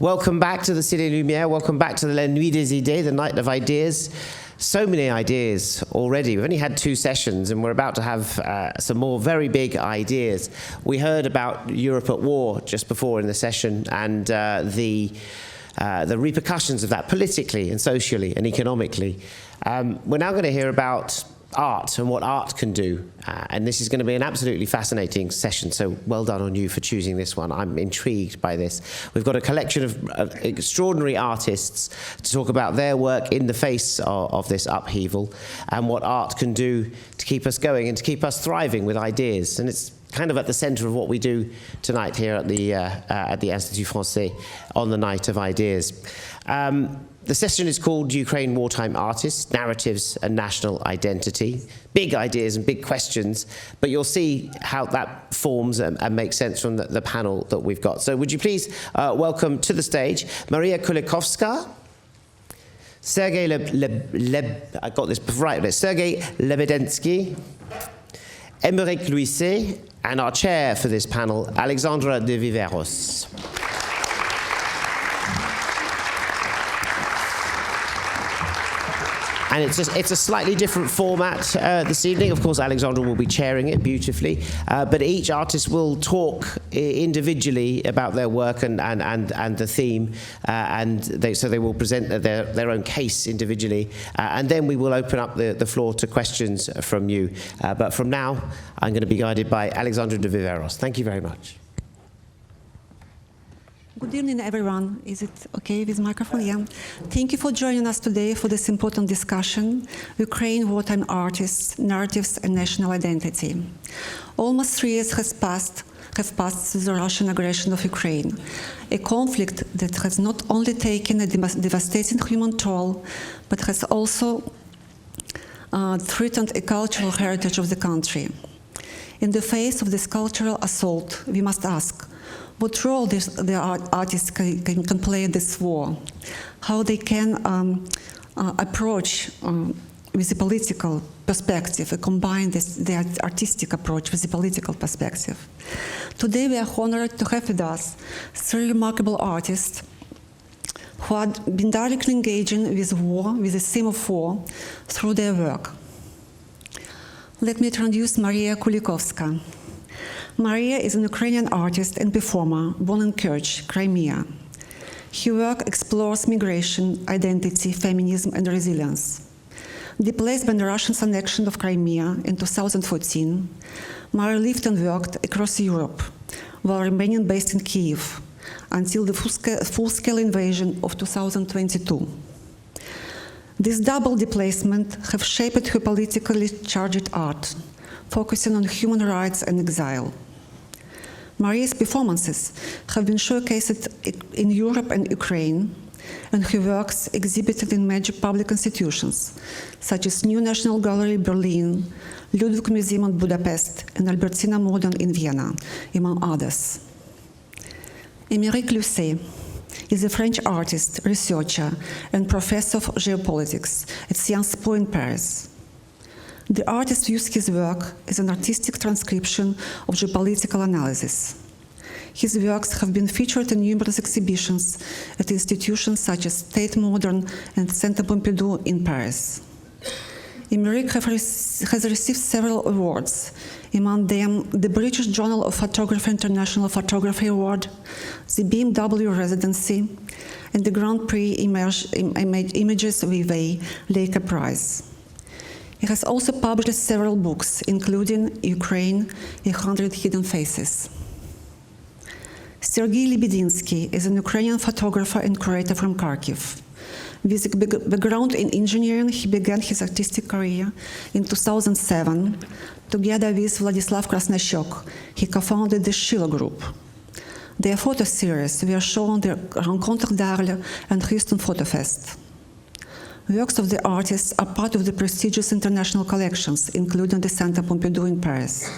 Welcome back to the Cité Lumière. Welcome back to the La Nuit des Idées, the Night of Ideas. So many ideas already. We've only had 2 sessions and we're about to have some more very big ideas. We heard about Europe at war just before in the session and the repercussions of that politically and socially and economically. We're now going to hear about art and what art can do. And this is going to be an absolutely fascinating session, so well done on you for choosing this one. I'm intrigued by this. We've got a collection of extraordinary artists to talk about their work in the face of this upheaval and what art can do to keep us going and to keep us thriving with ideas. And it's kind of at the center of what we do tonight here at the Institut français on the Night of Ideas. The session is called Ukraine Wartime Artists, Narratives and National Identity. Big ideas and big questions, but you'll see how that forms and makes sense from the panel that we've got. So would you please welcome to the stage Maria Kulikovska, Sergiy Lebedynskyy, Emeric Lhuisset, and our chair for this panel, Alexandra de Viveiros. And it's a slightly different format this evening. Of course, Alexandra will be chairing it beautifully, but each artist will talk individually about their work and the theme, so they will present their own case individually, and then we will open up the floor to questions from you. But from now, I'm going to be guided by Alexandra de Viveiros. Thank you very much. Good evening, everyone. Is it okay with microphone? Yeah. Thank you for joining us today for this important discussion, Ukraine Wartime Artists, Narratives and National Identity. Almost 3 years have passed since the Russian aggression of Ukraine, a conflict that has not only taken a devastating human toll, but has also threatened a cultural heritage of the country. In the face of this cultural assault, we must ask, what role the artists can play in this war, how they can approach with a political perspective, combine the artistic approach with a political perspective. Today we are honored to have with us 3 remarkable artists who have been directly engaging with war, with the theme of war, through their work. Let me introduce Maria Kulikovska. Maria is an Ukrainian artist and performer born in Kerch, Crimea. Her work explores migration, identity, feminism, and resilience. Displaced by the Russian annexion of Crimea in 2014, Maria lived and worked across Europe while remaining based in Kyiv until the full-scale invasion of 2022. This double displacement have shaped her politically charged art, focusing on human rights and exile. Maria's performances have been showcased in Europe and Ukraine, and her works exhibited in major public institutions, such as New National Gallery Berlin, Ludwig Museum in Budapest, and Albertina Modern in Vienna, among others. Emeric Lhuisset is a French artist, researcher, and professor of geopolitics at Sciences Po in Paris. The artist views his work as an artistic transcription of geopolitical analysis. His works have been featured in numerous exhibitions at institutions such as Tate Modern and Centre Pompidou in Paris. Emeric has received several awards, among them the British Journal of Photography International Photography Award, the BMW Residency, and the Grand Prix Images Viveiros Leica Prize. He has also published several books, including Ukraine, 100 Hidden Faces. Sergiy Lebedynskyy is an Ukrainian photographer and curator from Kharkiv. With a background in engineering, he began his artistic career in 2007. Together with Vladislav Krasnoshok, he co-founded the Shilo Group. Their photo series were shown at the Rencontre d'Arles and Houston Photo Fest. Works of the artists are part of the prestigious international collections, including the Centre Pompidou in Paris.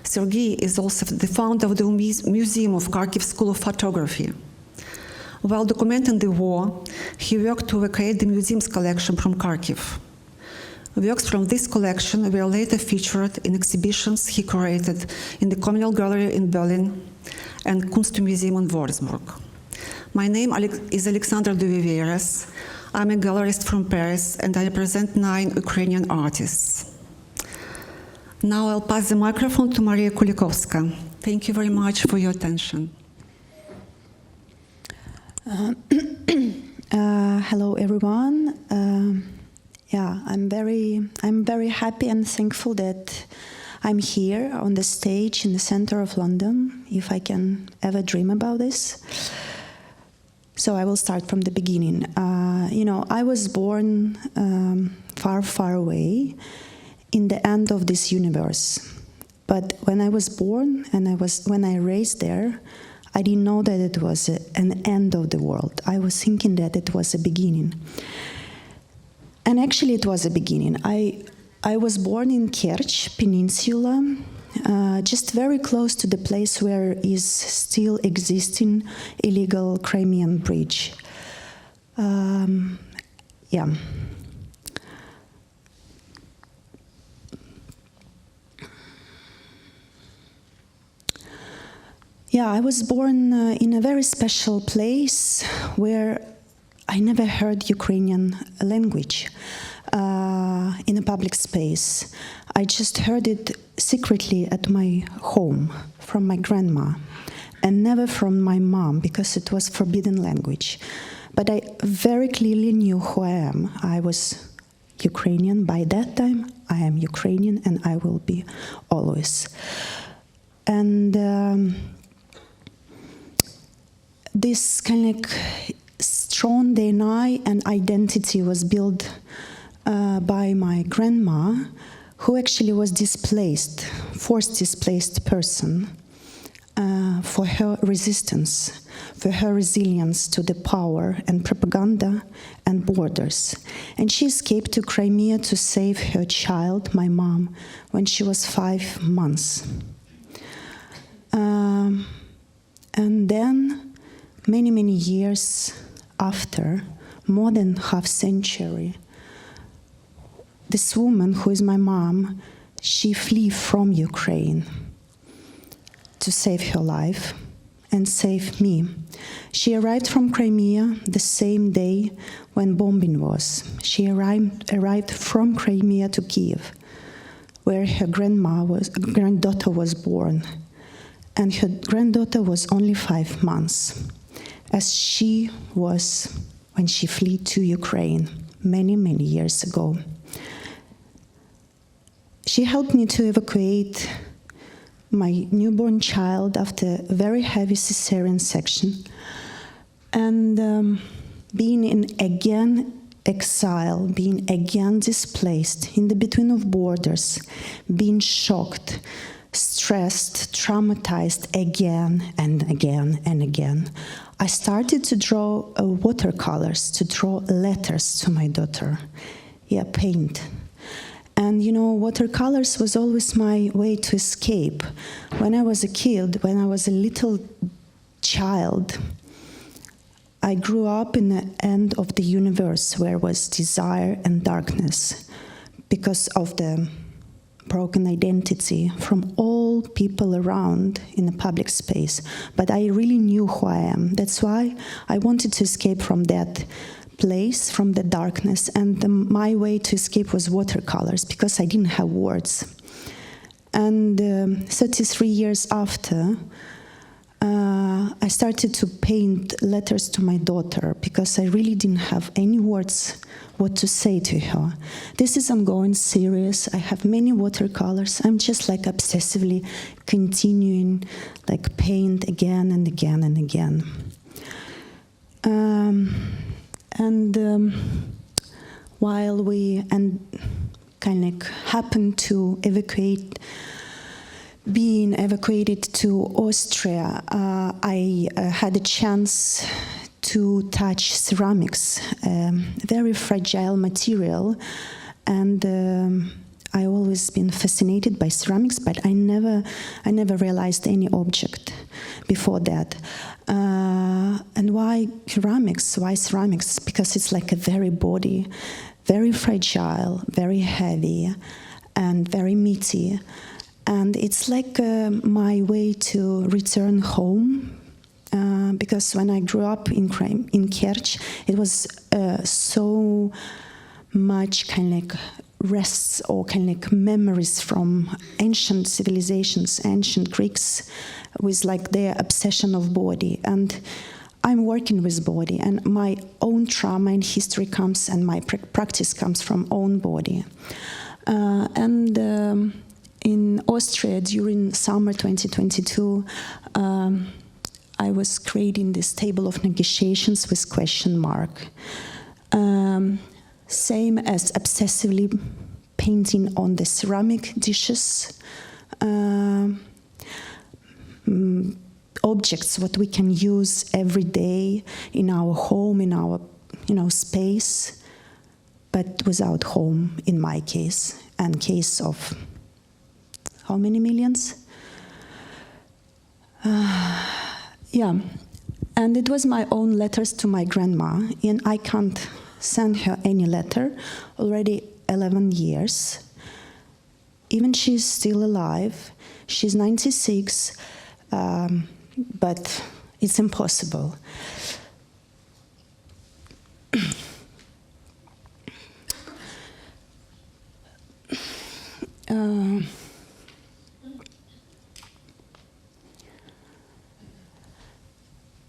Sergiy is also the founder of the Museum of Kharkiv School of Photography. While documenting the war, he worked to evacuate the museum's collection from Kharkiv. Works from this collection were later featured in exhibitions he curated in the Communal Gallery in Berlin and Kunstmuseum in Würzburg. My name is Alexandra de Viveiros. I'm a gallerist from Paris, and I represent 9 Ukrainian artists. Now I'll pass the microphone to Maria Kulikovska. Thank you very much for your attention. Hello, everyone. I'm very happy and thankful that I'm here on the stage in the center of London, if I can ever dream about this. So I will start from the beginning. I was born far, far away in the end of this universe. But when I was born and when I raised there, I didn't know that it was an end of the world. I was thinking that it was a beginning. And actually it was a beginning. I was born in Kerch Peninsula, just very close to the place where is still existing illegal Crimean bridge. I was born in a very special place where I never heard Ukrainian language in a public space. I just heard it secretly at my home from my grandma and never from my mom because it was forbidden language. But I very clearly knew who I am. I was Ukrainian by that time. I am Ukrainian and I will be always. And this kind of strong DNA and identity was built by my grandma, who actually was displaced, forced displaced person, for her resistance, for her resilience to the power and propaganda and borders. And she escaped to Crimea to save her child, my mom, when she was 5 months. And then, many, many years after, more than half century, this woman, who is my mom, she flee from Ukraine to save her life and save me. She arrived from Crimea the same day when bombing was. She arrived from Crimea to Kiev, where her granddaughter was born. And her granddaughter was only 5 months, as she was when she fled to Ukraine many, many years ago. She helped me to evacuate my newborn child after a very heavy cesarean section, and being in again exile, being again displaced in the between of borders, being shocked, stressed, traumatized again and again and again. I started to draw watercolors, to draw letters to my daughter. Paint. And watercolors was always my way to escape. When I was a kid, when I was a little child, I grew up in the end of the universe where was desire and darkness because of the broken identity from all people around in the public space. But I really knew who I am. That's why I wanted to escape from that place, from the darkness, and my way to escape was watercolors, because I didn't have words. And 33 years after, I started to paint letters to my daughter, because I really didn't have any words what to say to her. This is ongoing, serious. I have many watercolors. I'm just like obsessively continuing, like paint again and again and again. While we kind of happened to being evacuated to Austria, I had a chance to touch ceramics, very fragile material, and I always been fascinated by ceramics, but I never realized any object before that. And why ceramics? Why ceramics? Because it's like a very body, very fragile, very heavy, and very meaty. And it's like my way to return home, because when I grew up in Kerch, it was so much kind of like rests or kind of like memories from ancient civilizations, ancient Greeks, with like their obsession of body. And I'm working with body, and my own trauma and history comes, and my practice comes from own body. In Austria, during summer 2022, I was creating this table of negotiations with question mark. Same as obsessively painting on the ceramic dishes, objects what we can use every day in our home, in our space, but without home in my case, and case of how many millions? Yeah, and it was my own letters to my grandma, and I can't send her any letter already 11 years. Even she's still alive. She's 96, but it's impossible.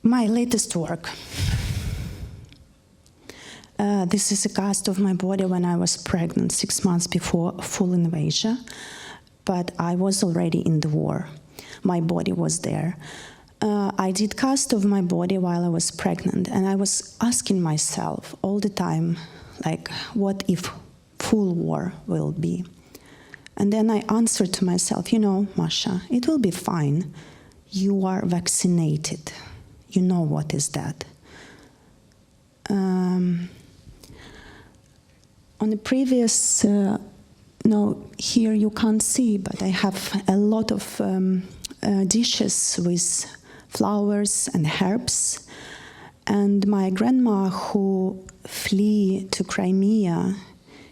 My latest work. This is a cast of my body when I was pregnant, 6 months before full invasion, but I was already in the war. My body was there. I did cast of my body while I was pregnant, and I was asking myself all the time, like, what if full war will be? And then I answered to myself, Masha, it will be fine. You are vaccinated. You know what is that. On the previous, here you can't see, but I have a lot of dishes with flowers and herbs. And my grandma, who flee to Crimea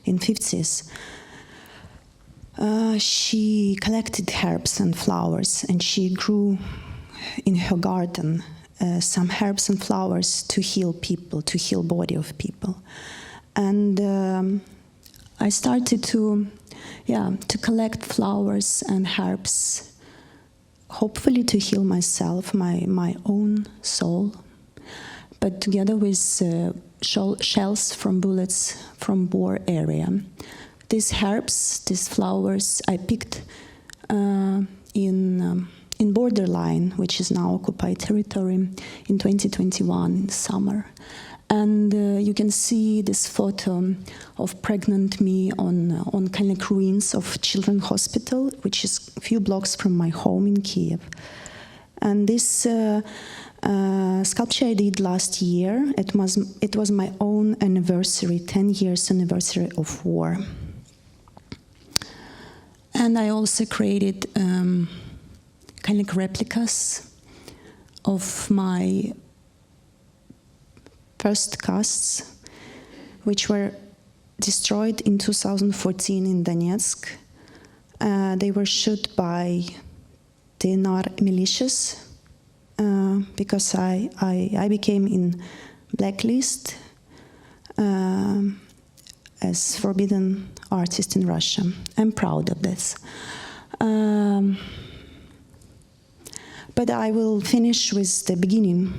in 50s, she collected herbs and flowers, and she grew in her garden some herbs and flowers to heal people, to heal body of people. And I started to collect flowers and herbs, hopefully to heal myself, my own soul, but together with shells from bullets from war area. These herbs, these flowers, I picked in borderline, which is now occupied territory, in 2021 in summer. And you can see this photo of pregnant me on kind of ruins of Children's Hospital, which is a few blocks from my home in Kiev. And this sculpture I did last year. It was my own anniversary, 10 years anniversary of war. And I also created kind of replicas of my first casts, which were destroyed in 2014 in Donetsk. They were shot by DNR militias because I became in blacklist as forbidden artist in Russia. I'm proud of this. But I will finish with the beginning.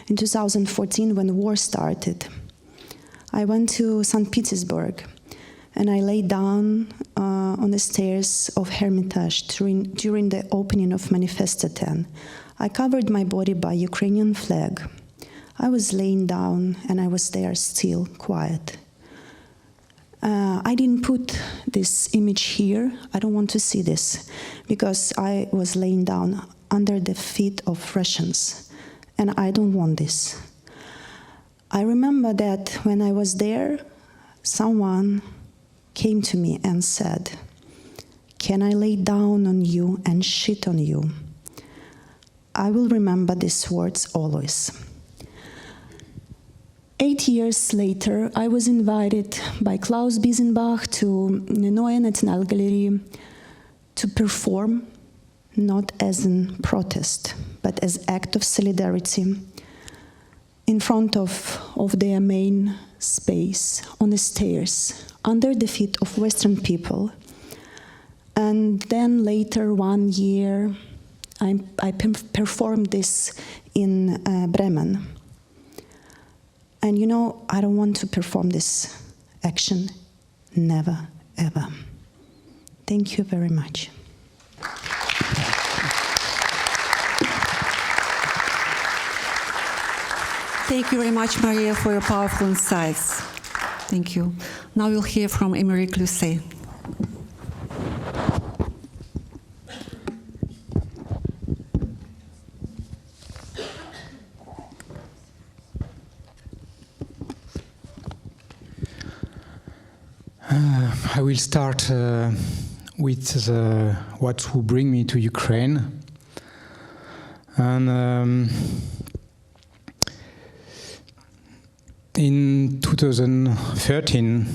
In 2014, when the war started, I went to St. Petersburg, and I lay down on the stairs of Hermitage during the opening of Manifesto 10. I covered my body by Ukrainian flag. I was laying down, and I was there still, quiet. I didn't put this image here. I don't want to see this, because I was laying down under the feet of Russians, and I don't want this. I remember that when I was there, someone came to me and said, "Can I lay down on you and shit on you?" I will remember these words always. 8 years later, I was invited by Klaus Biesenbach to the Neue Nationalgalerie to perform not as a protest, but as act of solidarity in front of their main space, on the stairs, under the feet of Western people. And then later, 1 year, I performed this in Bremen. And you know, I don't want to perform this action, never, ever. Thank you very much. Thank you very much, Maria, for your powerful insights. Thank you. Now we'll hear from Emeric Lhuisset. I will start with what will bring me to Ukraine. And in 2013,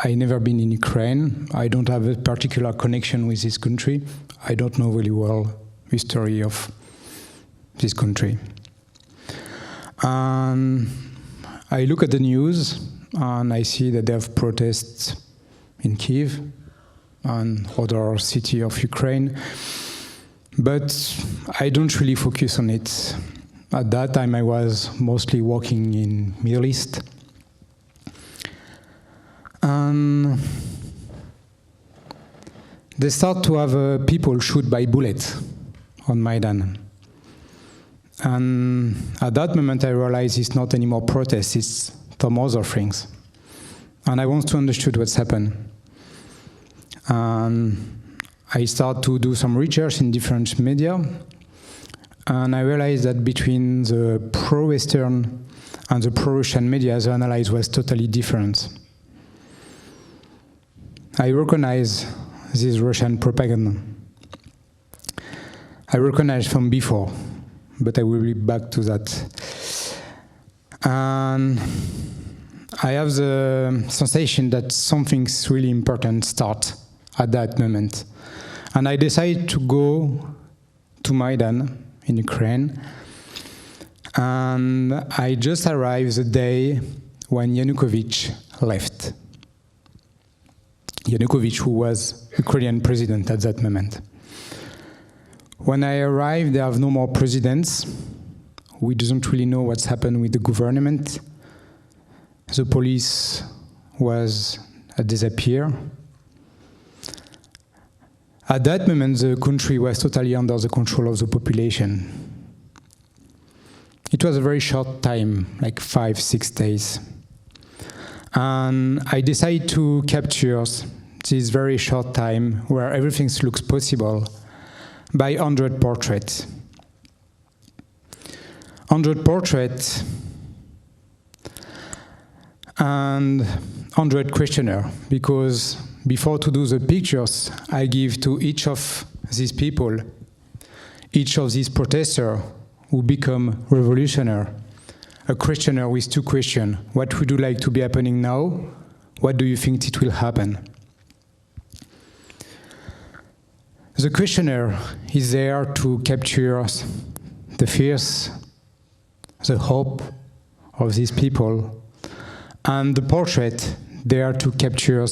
I never been in Ukraine. I don't have a particular connection with this country. I don't know really well the history of this country. And I look at the news and I see that they have protests in Kiev and other city of Ukraine, but I don't really focus on it. At that time, I was mostly working in Middle East. And they start to have people shoot by bullets on Maidan. And at that moment, I realized it's not anymore protests, it's some other things. And I want to understand what's happened. And I start to do some research in different media. And I realized that between the pro-Western and the pro-Russian media, the analysis was totally different. I recognize this Russian propaganda. I recognize from before, but I will be back to that. And I have the sensation that something's really important start at that moment. And I decided to go to Maidan in Ukraine. And I just arrived the day when Yanukovych left. Yanukovych, who was Ukrainian president at that moment. When I arrived, there are no more presidents. We don't really know what's happened with the government. The police was disappeared. At that moment, the country was totally under the control of the population. It was a very short time, like 5-6 days. And I decided to capture this very short time where everything looks possible by 100 portraits. 100 portraits and 100 questionnaires, because before to do the pictures, I give to each of these people, each of these protesters who become revolutionary, a questionnaire with 2 questions. What would you like to be happening now? What do you think it will happen? The questionnaire is there to capture the fears, the hope of these people, and the portrait there to capture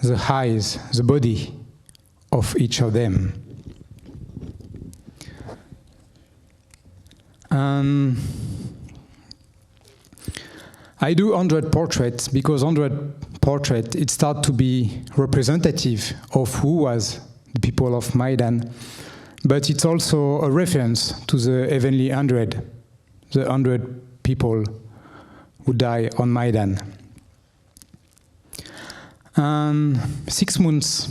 the eyes, the body of each of them. I do 100 portraits because 100 portraits, it starts to be representative of who was the people of Maidan, but it's also a reference to the heavenly 100, the 100 people who die on Maidan. And 6 months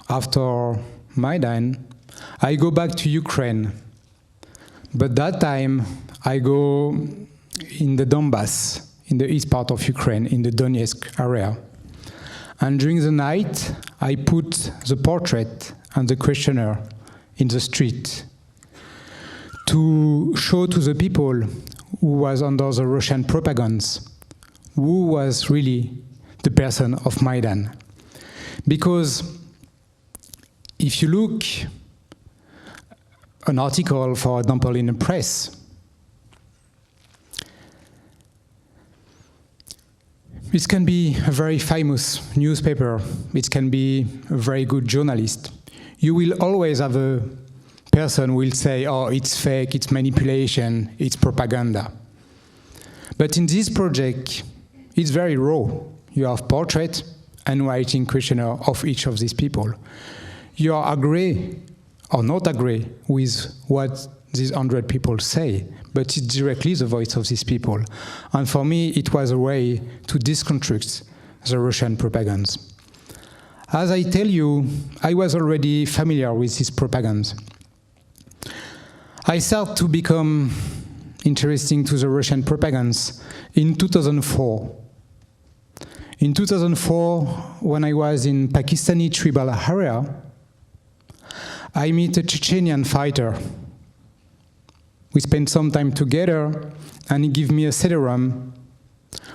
after Maidan, I go back to Ukraine. But that time, I go in the Donbass, in the east part of Ukraine, in the Donetsk area. And during the night, I put the portrait and the questionnaire in the street to show to the people who was under the Russian propaganda who was really the person of Maidan. Because if you look an article, for example, in the press, it can be a very famous newspaper, it can be a very good journalist. You will always have a person who will say, oh, it's fake, it's manipulation, it's propaganda. But in this project, it's very raw. You have portrait and writing questionnaire of each of these people. You are agree or not agree with what these 100 people say, but it's directly the voice of these people. And for me, it was a way to deconstruct the Russian propaganda. As I tell you, I was already familiar with this propaganda. I started to become interesting to the Russian propaganda in 2004. In 2004, when I was in Pakistani tribal area, I met a Chechenian fighter. We spent some time together, and he gave me a CD-ROM.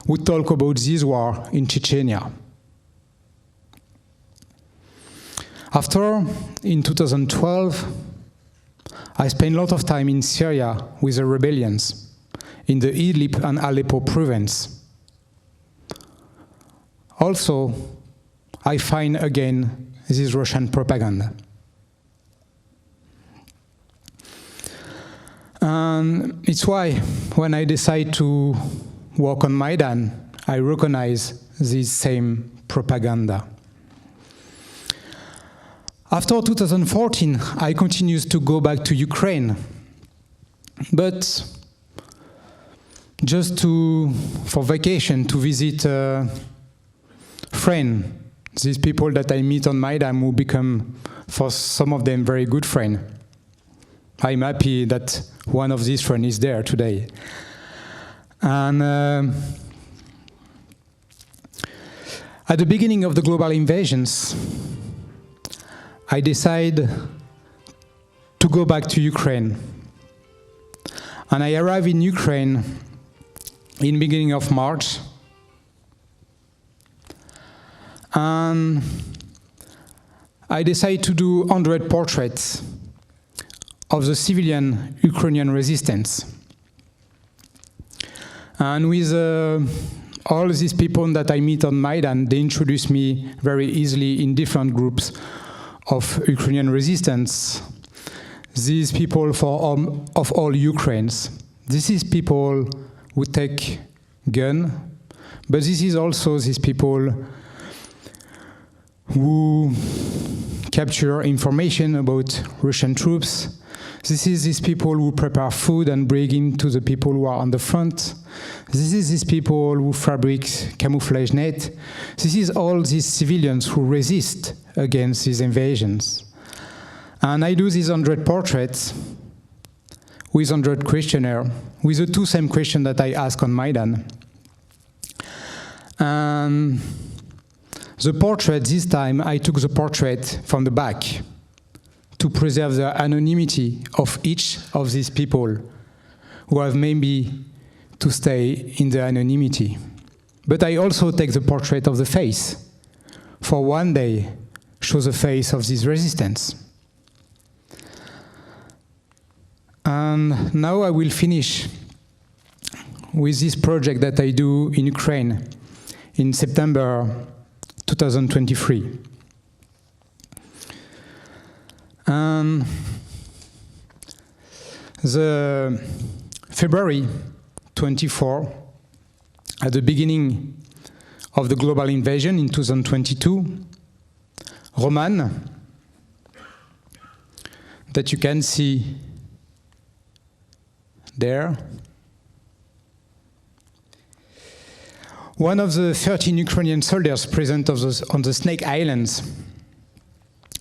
We talk about this war in Chechnya. After, in 2012, I spent a lot of time in Syria with the rebellions in the Idlib and Aleppo province. Also, I find again this Russian propaganda. And it's why, when I decide to work on Maidan, I recognize this same propaganda. After 2014, I continued to go back to Ukraine, but just for vacation, to visit a friend. These people that I meet on Maidan who become, for some of them, very good friends. I'm happy that one of these friends is there today. And at the beginning of the global invasions, I decided to go back to Ukraine. And I arrived in Ukraine in the beginning of March. And I decided to do 100 portraits of the civilian Ukrainian resistance. And with all these people that I meet on Maidan, they introduce me very easily in different groups of Ukrainian resistance. These people of all Ukraines. This is people who take gun, but this is also these people who capture information about Russian troops. This is these people who prepare food and bring it to the people who are on the front. This is these people who fabricate camouflage net. This is all these civilians who resist against these invasions. And I do these 100 portraits with 100 questionnaires, with the two same questions that I ask on Maidan. And the portrait, this time, I took the portrait from the back to preserve the anonymity of each of these people who have maybe to stay in the anonymity. But I also take the portrait of the face, for one day show the face of this resistance. And now I will finish with this project that I do in Ukraine in September 2023. And the February 24, at the beginning of the global invasion in 2022, Roman, that you can see there, one of the 13 Ukrainian soldiers present on the Snake Islands.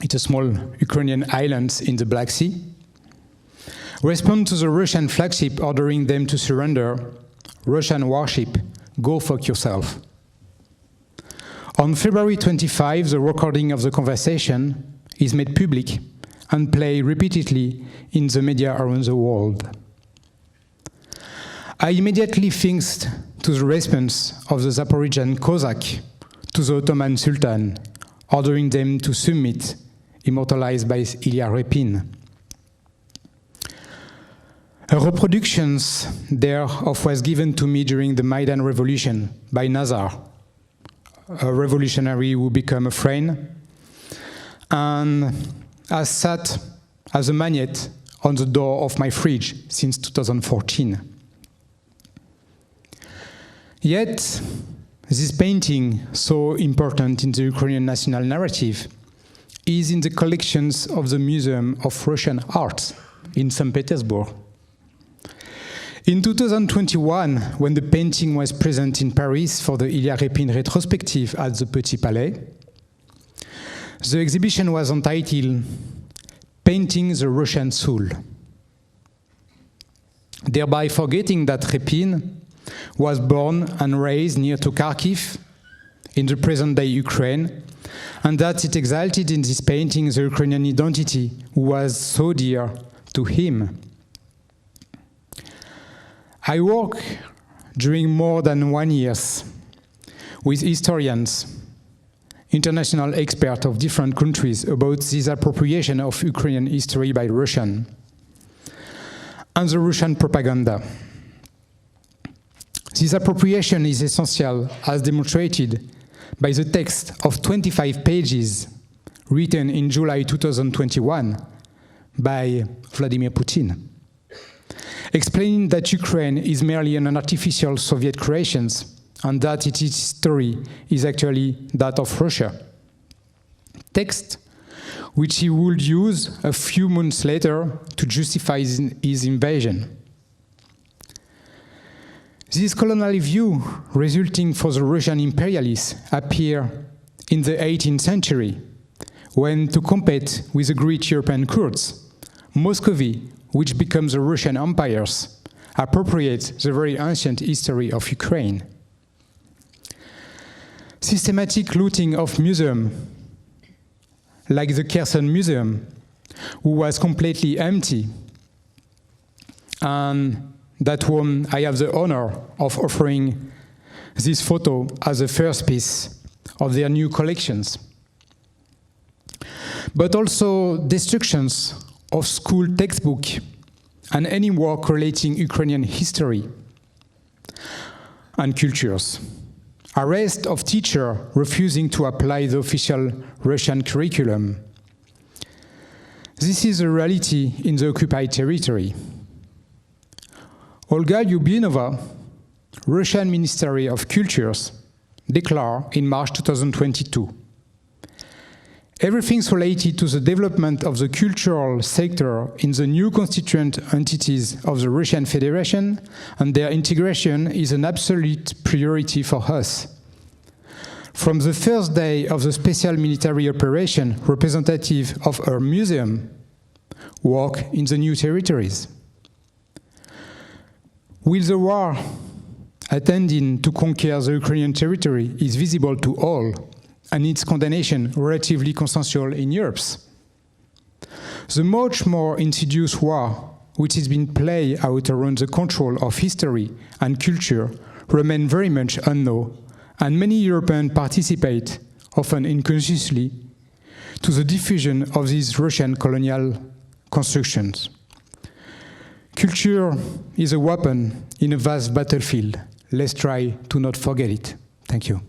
It's a small Ukrainian island in the Black Sea. Respond to the Russian flagship ordering them to surrender. Russian warship, go fuck yourself. On February 25, the recording of the conversation is made public and played repeatedly in the media around the world. I immediately think to the response of the Zaporizhian Cossack to the Ottoman Sultan, ordering them to submit immortalized by Ilya Repin. A reproduction thereof was given to me during the Maidan Revolution by Nazar, a revolutionary who became a friend, and has sat as a magnet on the door of my fridge since 2014. Yet, this painting, so important in the Ukrainian national narrative, is in the collections of the Museum of Russian Art in St. Petersburg. In 2021, when the painting was present in Paris for the Ilya Repin retrospective at the Petit Palais, the exhibition was entitled Painting the Russian Soul, thereby forgetting that Repin was born and raised near to Kharkiv, in the present-day Ukraine, and that it exalted in this painting the Ukrainian identity who was so dear to him. I work during more than 1 year with historians, international experts of different countries about this appropriation of Ukrainian history by Russian and the Russian propaganda. This appropriation is essential, as demonstrated by the text of 25 pages written in July 2021 by Vladimir Putin, explaining that Ukraine is merely an artificial Soviet creation and that its history is actually that of Russia. Text which he would use a few months later to justify his invasion. This colonial view, resulting for the Russian imperialists, appear in the 18th century, when, to compete with the great European courts, Muscovy, which becomes the Russian empires, appropriates the very ancient history of Ukraine. Systematic looting of museums, like the Kherson Museum, who was completely empty, and that one I have the honor of offering this photo as the first piece of their new collections. But also destructions of school textbook and any work relating Ukrainian history and cultures. Arrest of teachers refusing to apply the official Russian curriculum. This is a reality in the occupied territory. Olga Lyubinova, Russian Ministry of Cultures, declared in March 2022, everything related to the development of the cultural sector in the new constituent entities of the Russian Federation and their integration is an absolute priority for us. From the first day of the special military operation, representative of our museum work in the new territories. Will the war attending to conquer the Ukrainian territory is visible to all, and its condemnation relatively consensual in Europe. The much more insidious war, which has been played out around the control of history and culture, remain very much unknown, and many Europeans participate, often unconsciously, to the diffusion of these Russian colonial constructions. Culture is a weapon in a vast battlefield. Let's try to not forget it. Thank you.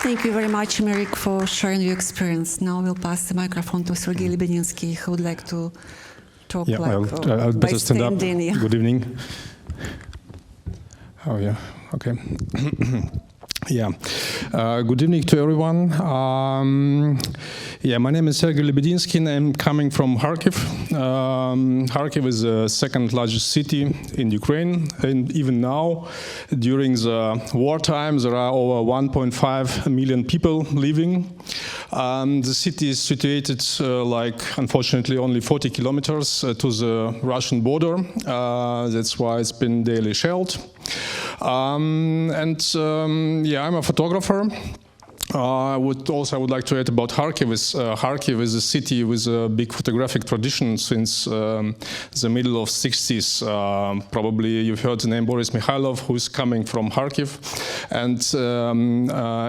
Thank you very much, Emeric, for sharing your experience. Now we'll pass the microphone to Sergiy Lebedynskyy, who would like to talk I'll better stand up. Yeah. Good evening. Oh, yeah, okay. Yeah, good evening to everyone. My name is Sergiy Lebedynskyy, and I'm coming from Kharkiv. Kharkiv is the second largest city in Ukraine, and even now, during the wartime, there are over 1.5 million people living. The city is situated, unfortunately, only 40 kilometers to the Russian border. That's why it's been daily shelled. I'm a photographer. I would like to add about Kharkiv. Kharkiv is a city with a big photographic tradition since the middle of 60s. Probably you've heard the name Boris Mikhailov, who's coming from Kharkiv, and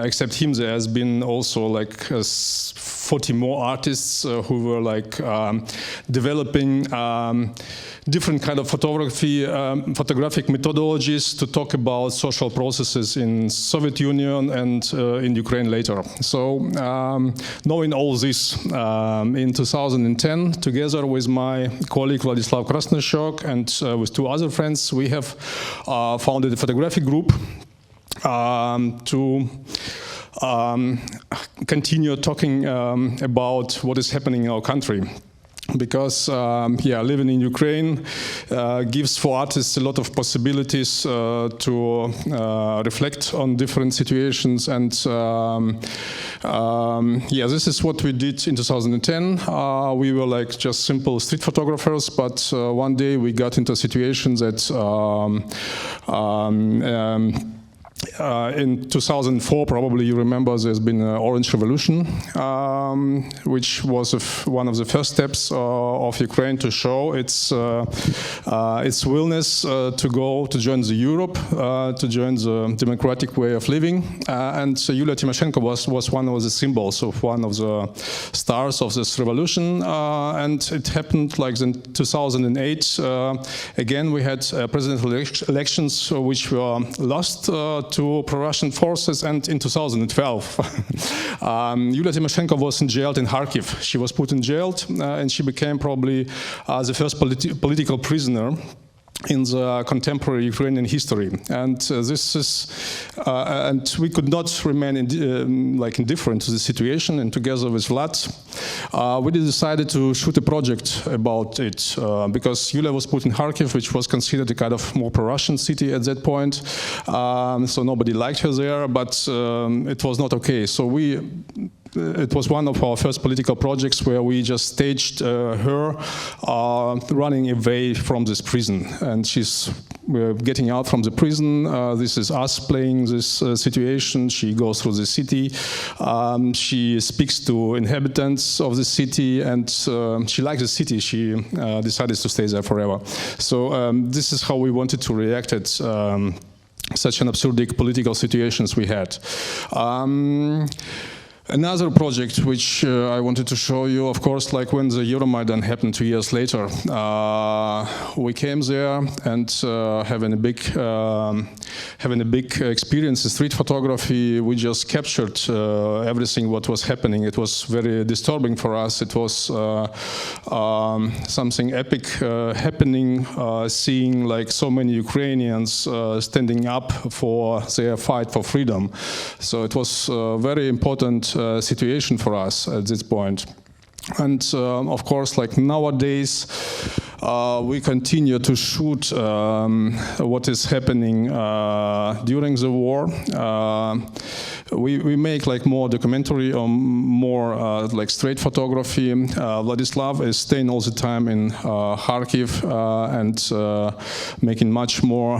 except him, there has been also like 40 more artists who were like developing different kind of photographic methodologies to talk about social processes in Soviet Union and in Ukraine later. So knowing all this, in 2010, together with my colleague Vladislav Krasnoshok and with two other friends, we have founded a photographic group to continue talking about what is happening in our country. Because living in Ukraine gives for artists a lot of possibilities to reflect on different situations, and this is what we did in 2010. We were like just simple street photographers, but one day we got into a situation that in 2004, probably you remember, there's been an Orange Revolution, which was one of the first steps of Ukraine to show its willingness to join the Europe, to join the democratic way of living. And Yulia Tymoshenko was one of the symbols of one of the stars of this revolution. And it happened like in 2008. Again, we had presidential elections which were lost to pro-Russian forces, and in 2012, Yulia Tymoshenko was jailed in Kharkiv. She was put in jail, and she became probably the first political prisoner in the contemporary Ukrainian history, and and we could not remain indifferent to the situation. And together with Vlad, we decided to shoot a project about it because Yulia was put in Kharkiv, which was considered a kind of more pro-Russian city at that point. So nobody liked her there, but it was not okay. So it was one of our first political projects where we just staged her running away from this prison. And we're getting out from the prison. This is us playing this situation. She goes through the city. She speaks to inhabitants of the city, and she likes the city. She decided to stay there forever. So this is how we wanted to react at such an absurd political situations we had. Another project which I wanted to show you, of course, like when the Euromaidan happened 2 years later, we came there and having a big experience in street photography. We just captured everything what was happening. It was very disturbing for us. It was something epic happening, seeing like so many Ukrainians standing up for their fight for freedom. So it was a very important situation for us at this point. And of course, like nowadays, we continue to shoot what is happening during the war. We make like more documentary or more like straight photography. Vladislav is staying all the time in Kharkiv and making much more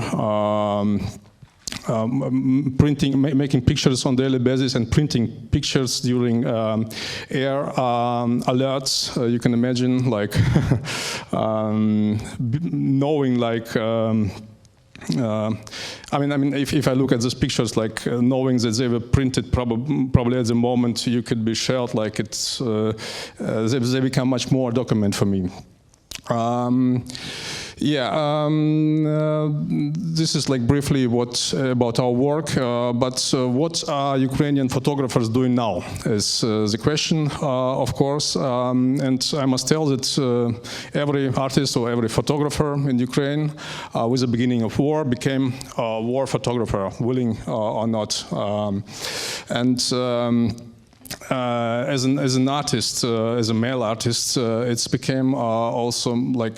making pictures on daily basis and printing pictures during air alerts. You can imagine, like knowing, like. I mean, if I look at these pictures, like knowing that they were printed, probably at the moment you could be shelled. Like it's, they become much more document for me. This is like briefly about our work, but what are Ukrainian photographers doing now is the question, of course, and I must tell that every artist or every photographer in Ukraine with the beginning of war became a war photographer, willing or not, as an artist, as a male artist, it's became also like,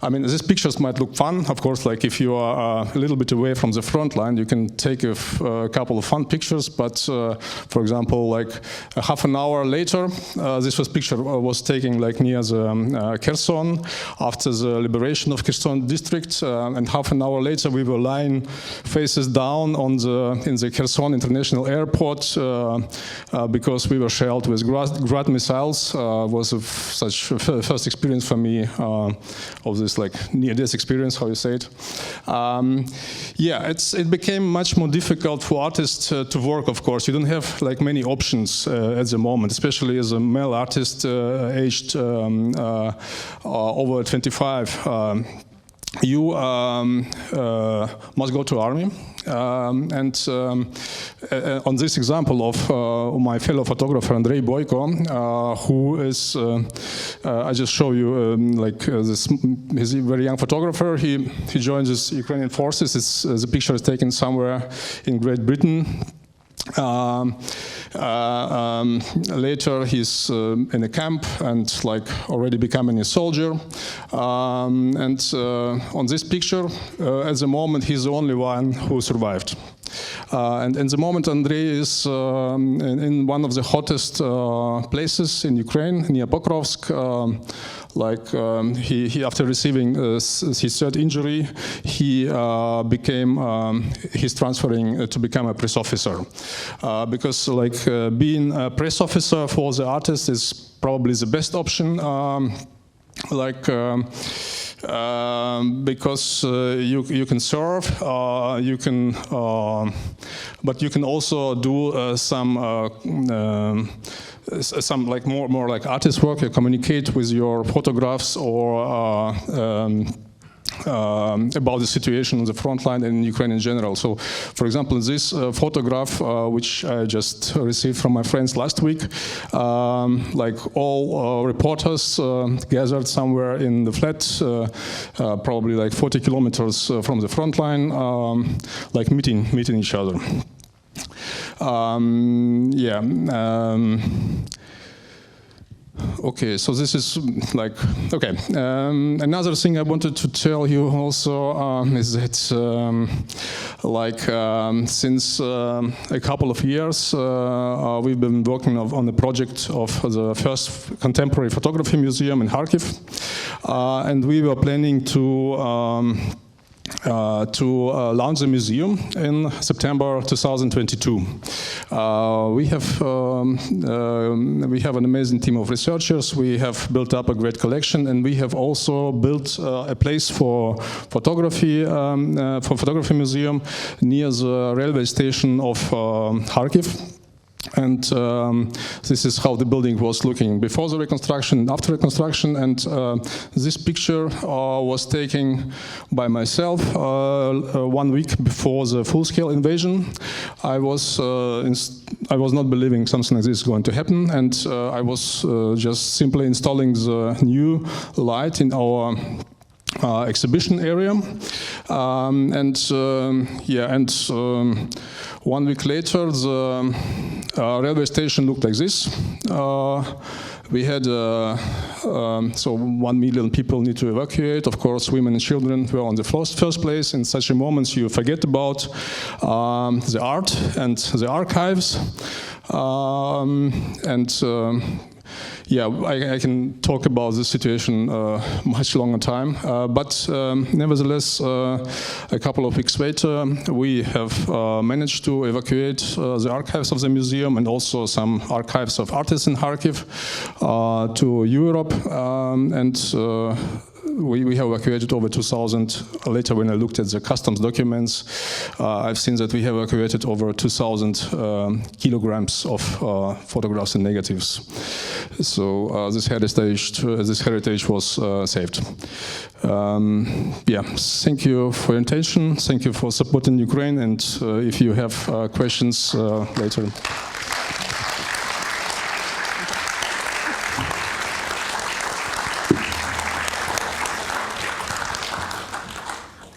I mean, these pictures might look fun, of course, like if you are a little bit away from the front line, you can take a couple of fun pictures, but for example, like a half an hour later, this first picture was taken like near the Kherson, after the liberation of Kherson district, and half an hour later we were lying faces down in the Kherson International Airport because we were shelled with Grad missiles. Was such a first experience for me of this like near-death experience, how you say it. Yeah, it became much more difficult for artists to work. Of course, you don't have like many options at the moment, especially as a male artist aged over 25. You must go to army, and on this example of my fellow photographer Andrei Boyko, who is, I just show you he's a very young photographer. He joins the Ukrainian forces. The picture is taken somewhere in Great Britain. Later he's in a camp and like already becoming a soldier, and on this picture at the moment he's the only one who survived. And in the moment Andrei is in one of the hottest places in Ukraine, near Pokrovsk. He after receiving his third injury, he's transferring to become a press officer, because being a press officer for the artist is probably the best option, because you can serve, you can, but you can also do some like more like artist work. You communicate with your photographs or about the situation on the front line and in Ukraine in general. So, for example, this photograph, which I just received from my friends last week, like all reporters gathered somewhere in the flat, probably like 40 kilometers from the front line, like meeting each other. Okay, so this is like, okay. Another thing I wanted to tell you also is that since a couple of years we've been working on the project of the first contemporary photography museum in Kharkiv, and we were planning to launch the museum in September 2022. We have an amazing team of researchers. We have built up a great collection, and we have also built a place for photography museum near the railway station of Kharkiv. And this is how the building was looking before the reconstruction and after reconstruction. And this picture was taken by myself 1 week before the full-scale invasion. I was not believing something like this is going to happen, and I was just simply installing the new light in our exhibition area, and 1 week later the railway station looked like this. We had so 1 million people need to evacuate. Of course, women and children were on the first place. In such a moment, you forget about the art and the archives, I can talk about the situation much longer time, but nevertheless, a couple of weeks later, we have managed to evacuate the archives of the museum and also some archives of artists in Kharkiv to Europe, and we have evacuated over 2,000. Later, when I looked at the customs documents, I've seen that we have evacuated over 2,000 kilograms of photographs and negatives. So this heritage was saved. Thank you for your attention. Thank you for supporting Ukraine. And if you have questions later.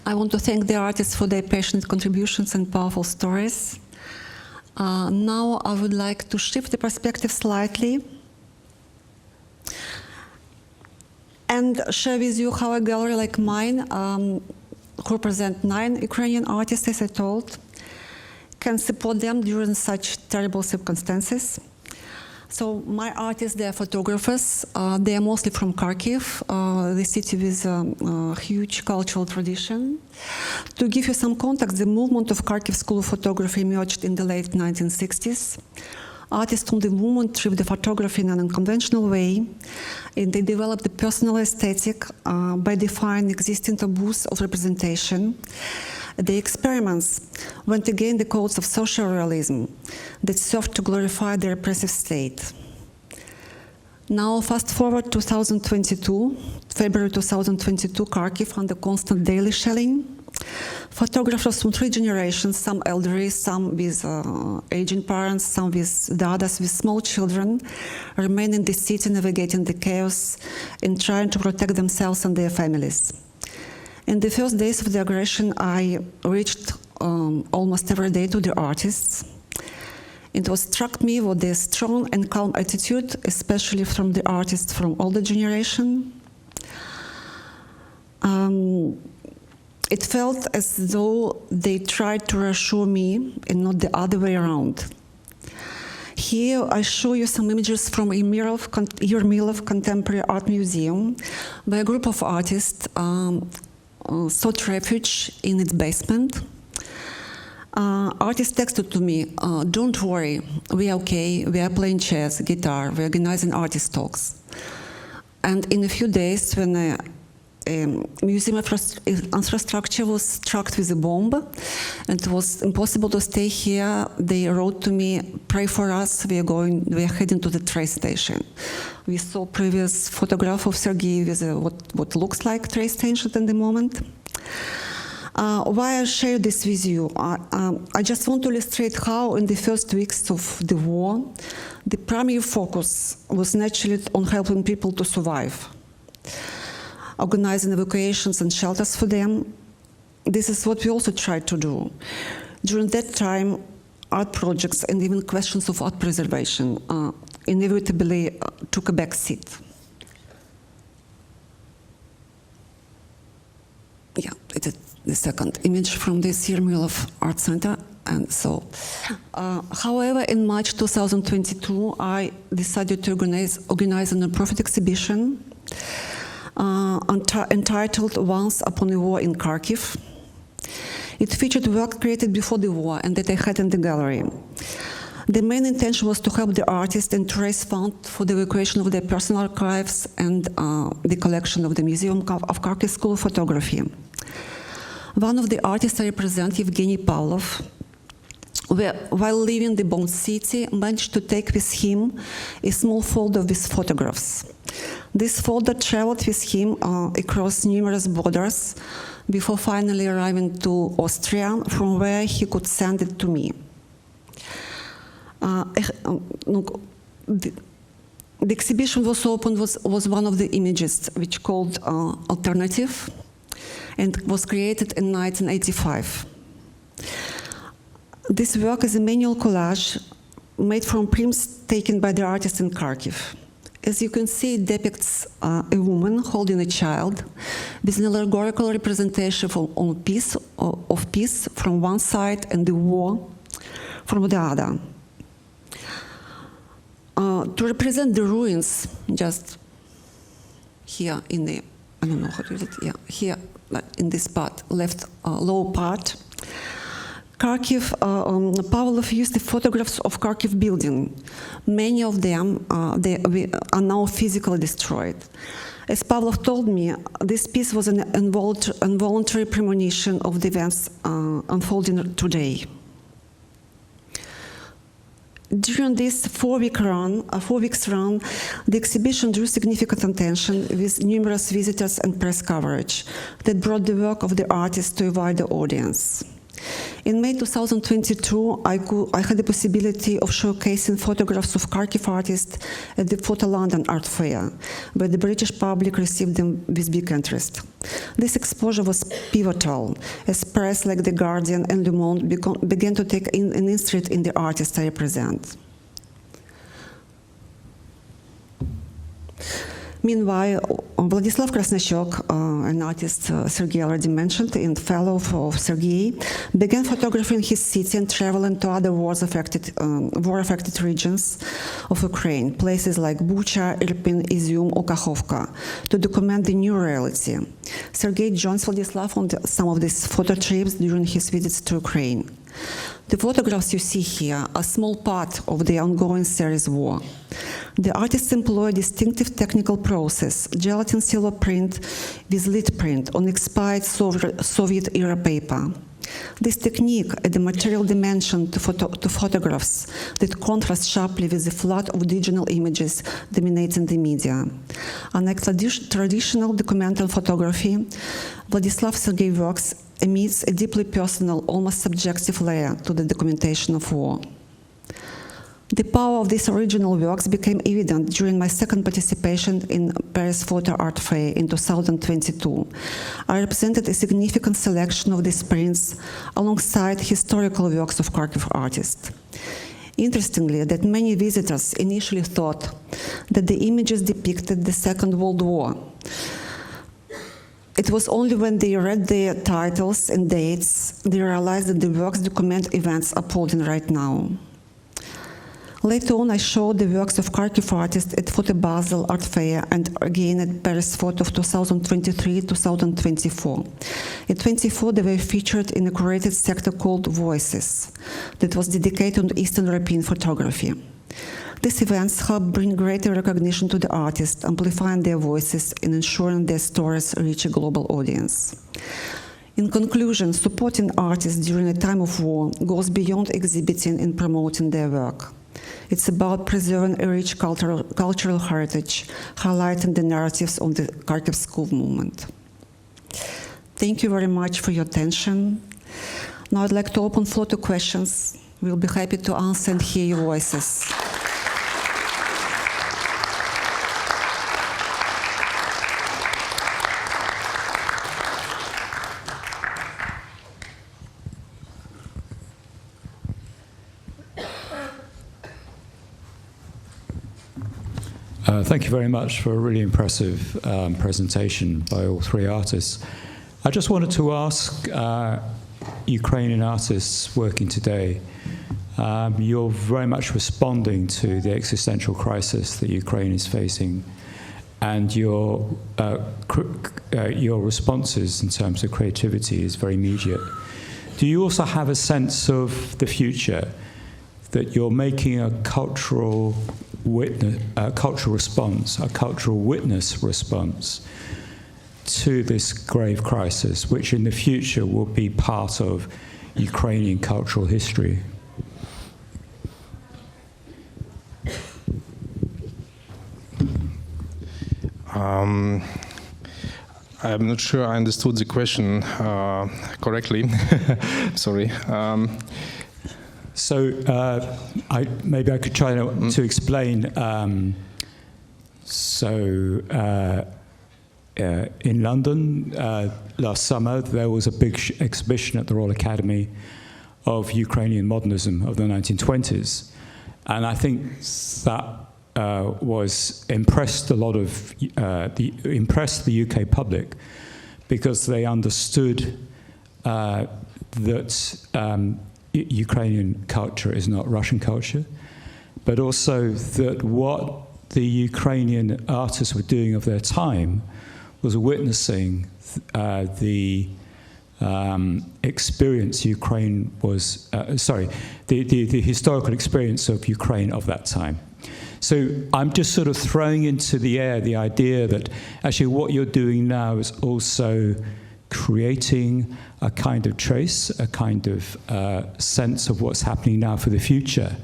I want to thank the artists for their passionate contributions and powerful stories. Now I would like to shift the perspective slightly and share with you how a gallery like mine, who represent 9 Ukrainian artists, as I told, can support them during such terrible circumstances. So my artists, they are photographers. They are mostly from Kharkiv, the city with a huge cultural tradition. To give you some context, the movement of Kharkiv School of Photography emerged in the late 1960s. Artists from the movement treat the photography in an unconventional way, and they developed the personal aesthetic by defying existing taboos of representation. The experiments went against the codes of social realism that served to glorify the repressive state. Now, fast forward 2022, February 2022, Kharkiv under constant daily shelling. Photographers from 3 generations, some elderly, some with aging parents, some with the others with small children, remain in the city navigating the chaos and trying to protect themselves and their families. In the first days of the aggression, I reached almost every day to the artists. It was struck me with their strong and calm attitude, especially from the artists from older generation. It felt as though they tried to reassure me and not the other way around. Here I show you some images from Yermilov Contemporary Art Museum, where a group of artists sought refuge in its basement. Artists texted to me, "Don't worry, we are okay, we are playing chess, guitar, we are organizing artist talks." And in a few days, when a museum infrastructure was struck with a bomb, and it was impossible to stay here, they wrote to me, "Pray for us, we are heading to the train station." We saw previous photograph of Sergiy with what looks like train station at the moment. Why I share this with you? I just want to illustrate how in the first weeks of the war, the primary focus was naturally on helping people to survive, organizing evacuations and shelters for them. This is what we also tried to do. During that time, art projects and even questions of art preservation inevitably took a back seat. Yeah, it is the second image from this Yermilov Art Center. And so, however, in March 2022, I decided to organize a non-profit exhibition entitled Once Upon a War in Kharkiv. It featured work created before the war and that I had in the gallery. The main intention was to help the artists and to raise funds for the evacuation of their personal archives and the collection of the Museum of Kharkiv School of Photography. One of the artists I represent, Evgeny Pavlov, while leaving the bombed city, managed to take with him a small folder with photographs. This folder traveled with him across numerous borders before finally arriving to Austria, from where he could send it to me. The exhibition was opened was one of the images, which called Alternative, and was created in 1985. This work is a manual collage made from prints taken by the artist in Kharkiv. As you can see, it depicts a woman holding a child with an allegorical representation of peace from one side and the war from the other. To represent the ruins, just here in the, I don't know how to do it, yeah, here in this part, left lower part, Kharkiv, Pavlov used the photographs of Kharkiv building. Many of them are now physically destroyed. As Pavlov told me, this piece was an involuntary premonition of the events unfolding today. During this 4 weeks run, the exhibition drew significant attention with numerous visitors and press coverage that brought the work of the artist to a wider audience. In May 2022, I had the possibility of showcasing photographs of Kharkiv artists at the Photo London Art Fair, where the British public received them with big interest. This exposure was pivotal, as press like The Guardian and Le Monde began to take an interest in the artists I represent. Meanwhile, Vladislav Krasnoshok, an artist Sergiy already mentioned, and fellow of Sergiy, began photographing his city and traveling to other war-affected regions of Ukraine, places like Bucha, Irpin, Izium, or Kakhovka, to document the new reality. Sergiy joins Vladislav on some of these photo trips during his visits to Ukraine. The photographs you see here are a small part of the ongoing series War. The artists employ a distinctive technical process, gelatin silver print with lead print on expired Soviet-era paper. This technique adds a material dimension to photographs that contrast sharply with the flood of digital images dominating the media. Unlike traditional documental photography, Vladislav Sergiy works emits a deeply personal, almost subjective layer to the documentation of war. The power of these original works became evident during my second participation in Paris Photo Art Fair in 2022. I represented a significant selection of these prints alongside historical works of Kharkiv artists. Interestingly, that many visitors initially thought that the images depicted the Second World War. It was only when they read their titles and dates they realized that the works document events unfolding right now. Later on, I showed the works of Kharkiv artists at Photo Basel Art Fair and again at Paris Photo of 2023-2024. At 24, they were featured in a curated sector called Voices that was dedicated to Eastern European photography. These events help bring greater recognition to the artists, amplifying their voices and ensuring their stories reach a global audience. In conclusion, supporting artists during a time of war goes beyond exhibiting and promoting their work. It's about preserving a rich cultural heritage, highlighting the narratives of the Kharkiv School movement. Thank you very much for your attention. Now I'd like to open floor to questions. We'll be happy to answer and hear your voices. Thank you very much for a really impressive presentation by all three artists. I just wanted to ask Ukrainian artists working today, you're very much responding to the existential crisis that Ukraine is facing, and your responses in terms of creativity is very immediate. Do you also have a sense of the future, that you're making a cultural response, a cultural witness response to this grave crisis, which in the future will be part of Ukrainian cultural history? I'm not sure I understood the question correctly. Sorry. So maybe I could try to explain. In London last summer, there was a big exhibition at the Royal Academy of Ukrainian modernism of the 1920s, and I think that impressed a lot of impressed the UK public, because they understood that Ukrainian culture is not Russian culture, but also that what the Ukrainian artists were doing of their time was witnessing the experience Ukraine was, the historical experience of Ukraine of that time. So I'm just sort of throwing into the air the idea that actually what you're doing now is also creating a kind of trace, a kind of sense of what's happening now for the future,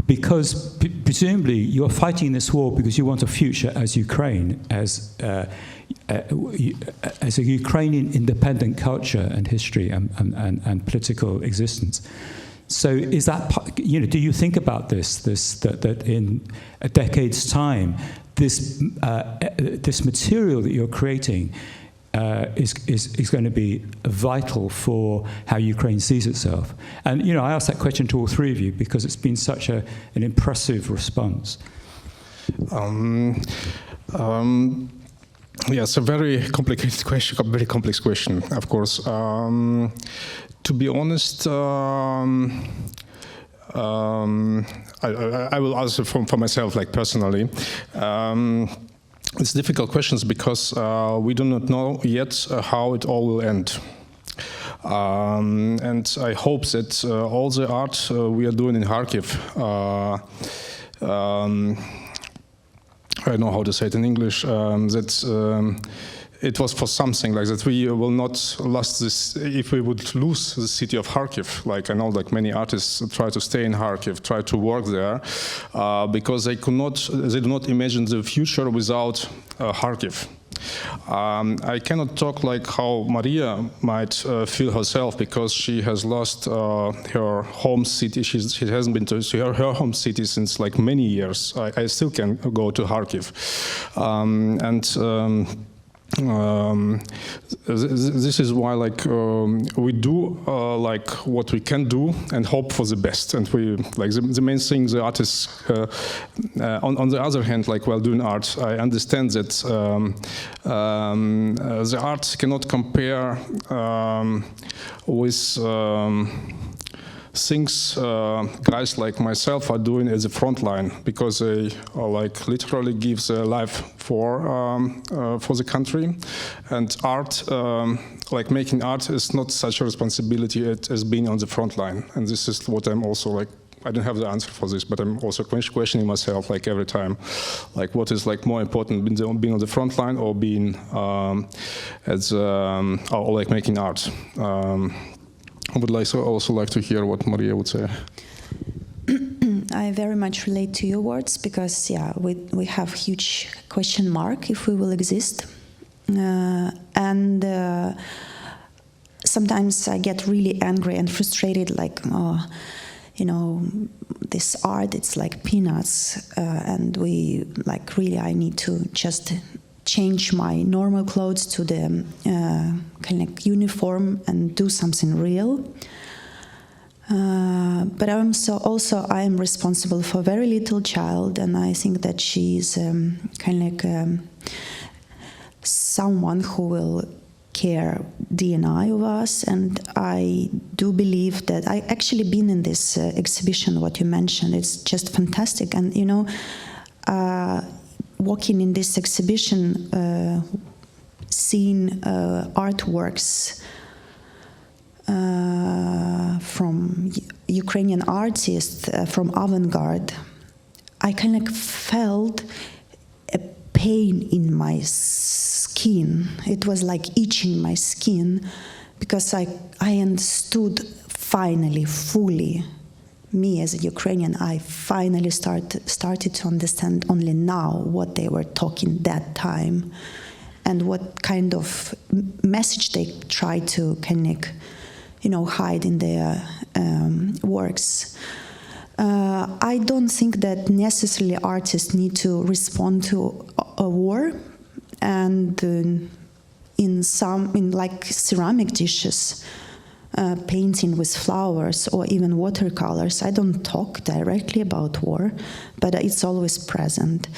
because presumably you are fighting this war because you want a future as Ukraine, as a Ukrainian independent culture and history and political existence. So is that, do you think about that in a decade's time, this material that you're creating is going to be vital for how Ukraine sees itself? And I asked that question to all three of you because it's been such an impressive response. Yes, a very complicated question, a very complex question, of course. To be honest, I will answer for myself, like personally. It's difficult questions because we do not know yet how it all will end. And I hope that all the art we are doing in Kharkiv, I don't know how to say it in English, that it was for something, like that we will not lose this, if we would lose the city of Kharkiv, like I know like many artists try to stay in Kharkiv, try to work there, because they do not imagine the future without Kharkiv. I cannot talk like how Maria might feel herself because she has lost her home city. She hasn't been to her home city since like many years. I still can go to Kharkiv. This is why like we do like what we can do and hope for the best, and we like the main thing the artists on the other hand, like while doing art, I understand that the art cannot compare with things guys like myself are doing at the front line, because they like literally give their life for the country, and art, like making art, is not such a responsibility as being on the front line. And this is what I'm also like. I don't have the answer for this, but I'm also questioning myself like every time, like what is like more important, being on the front line or being or like making art. I would also like to hear what Maria would say. I very much relate to your words because, yeah, we have huge question mark if we will exist. And sometimes I get really angry and frustrated, like, this art, it's like peanuts. And I need to just change my normal clothes to the kind of uniform and do something real. But I am responsible for a very little child, and I think that she is kind of someone who will care DNI of us. And I do believe that I actually been in this exhibition, what you mentioned. It's just fantastic. And walking in this exhibition, seeing artworks from Ukrainian artists, from avant-garde, I kind of felt a pain in my skin. It was like itching my skin, because I understood finally, fully, me as a Ukrainian, I finally started to understand only now what they were talking that time and what kind of message they try to connect, hide in their works. I don't think that necessarily artists need to respond to a war, and in like ceramic dishes, painting with flowers or even watercolors, I don't talk directly about war, but it's always present.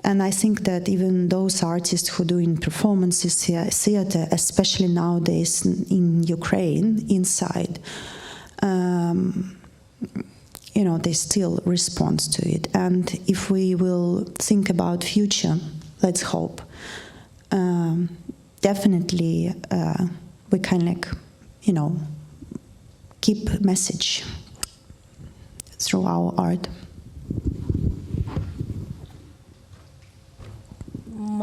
And I think that even those artists who do in performances, theater, especially nowadays in Ukraine, inside, they still respond to it. And if we will think about future, let's hope, definitely we can keep message through our art.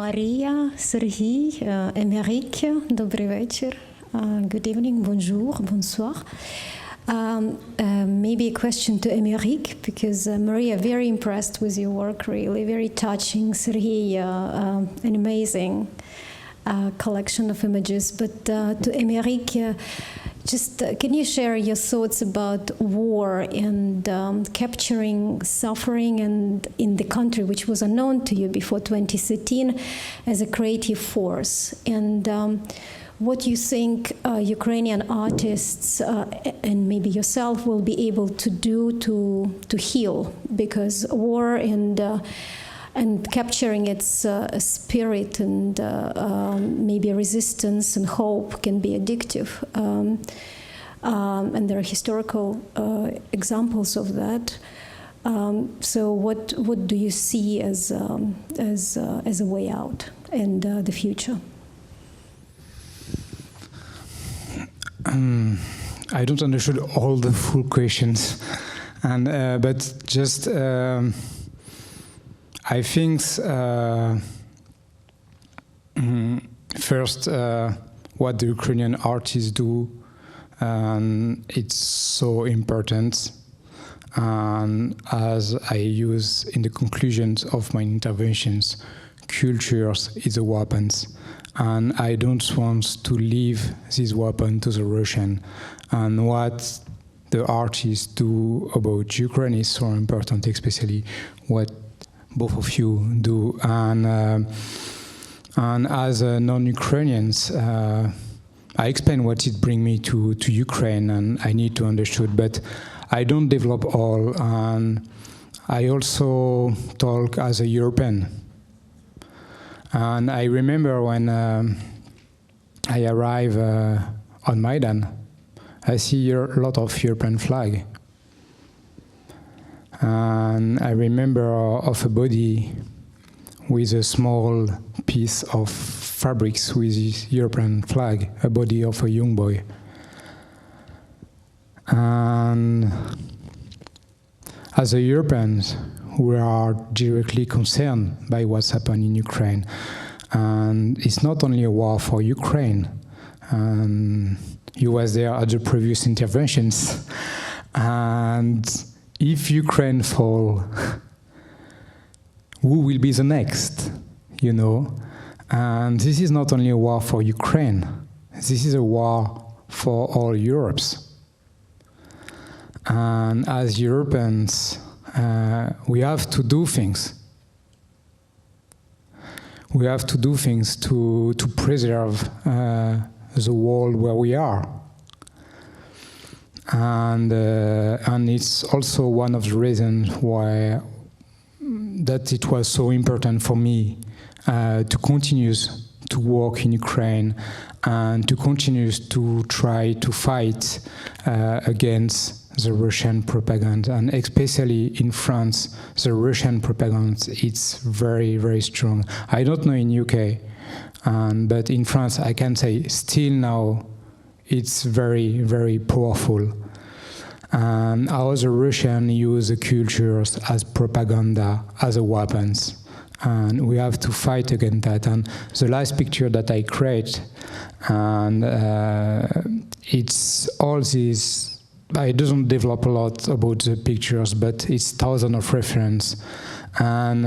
Maria, Sergiy, Emeric, добрий вечір. Good evening, bonjour, bonsoir. Maybe a question to Emeric, because Maria, very impressed with your work, really, very touching. Sergiy, an amazing collection of images. But to Emeric, just can you share your thoughts about war and capturing suffering and in the country which was unknown to you before 2013 as a creative force? And what you think Ukrainian artists and maybe yourself will be able to do to heal, because war and capturing its spirit and maybe resistance and hope can be addictive, and there are historical examples of that. So what do you see as a way out and the future? I don't understand all the full questions, and but just I think first what the Ukrainian artists do, it's so important, and as I use in the conclusions of my interventions, cultures is a weapons. And I don't want to leave this weapon to the Russian. And what the artists do about Ukraine is so important, especially what both of you do. And as non-Ukrainians, I explain what it brings me to Ukraine, and I need to understand, but I don't develop all. And I also talk as a European. And I remember when I arrived on Maidan, I see a lot of European flag. And I remember of a body with a small piece of fabrics with this European flag, a body of a young boy. And as a Europeans, we are directly concerned by what's happened in Ukraine. And it's not only a war for Ukraine. And you was there at the previous interventions. And if Ukraine fall, who will be the next, you know? And this is not only a war for Ukraine. This is a war for all Europes. And as Europeans, we have to do things. We have to do things to preserve the world where we are. And it's also one of the reasons why that it was so important for me to continue to work in Ukraine and to continue to try to fight against the Russian propaganda, and especially in France, the Russian propaganda, it's very, very strong. I don't know in UK, but in France, I can say still now, it's very, very powerful. And how the Russians use the cultures as propaganda, as a weapons. And we have to fight against that. And the last picture that I create, and it's all this. I don't develop a lot about the pictures, but it's thousands of references, and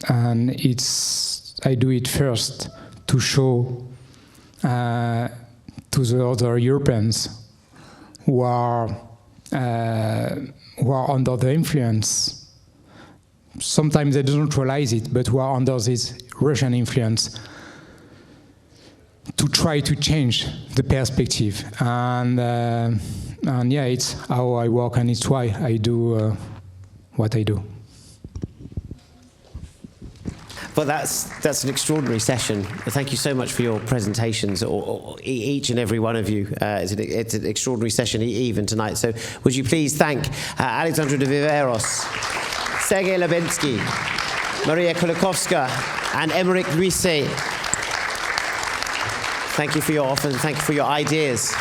it's I do it first to show to the other Europeans who are under the influence. Sometimes they don't realize it, but who are under this Russian influence, to try to change the perspective. And yeah, it's how I work, and it's why I do what I do. Well, that's an extraordinary session. Thank you so much for your presentations, or each and every one of you. It's an extraordinary session even tonight. So would you please thank Alexandra de Viveiros, Sergiy Lebedynskyy, Maria Kulikovska, and Emeric Lhuisset. Thank you for your offer, and thank you for your ideas.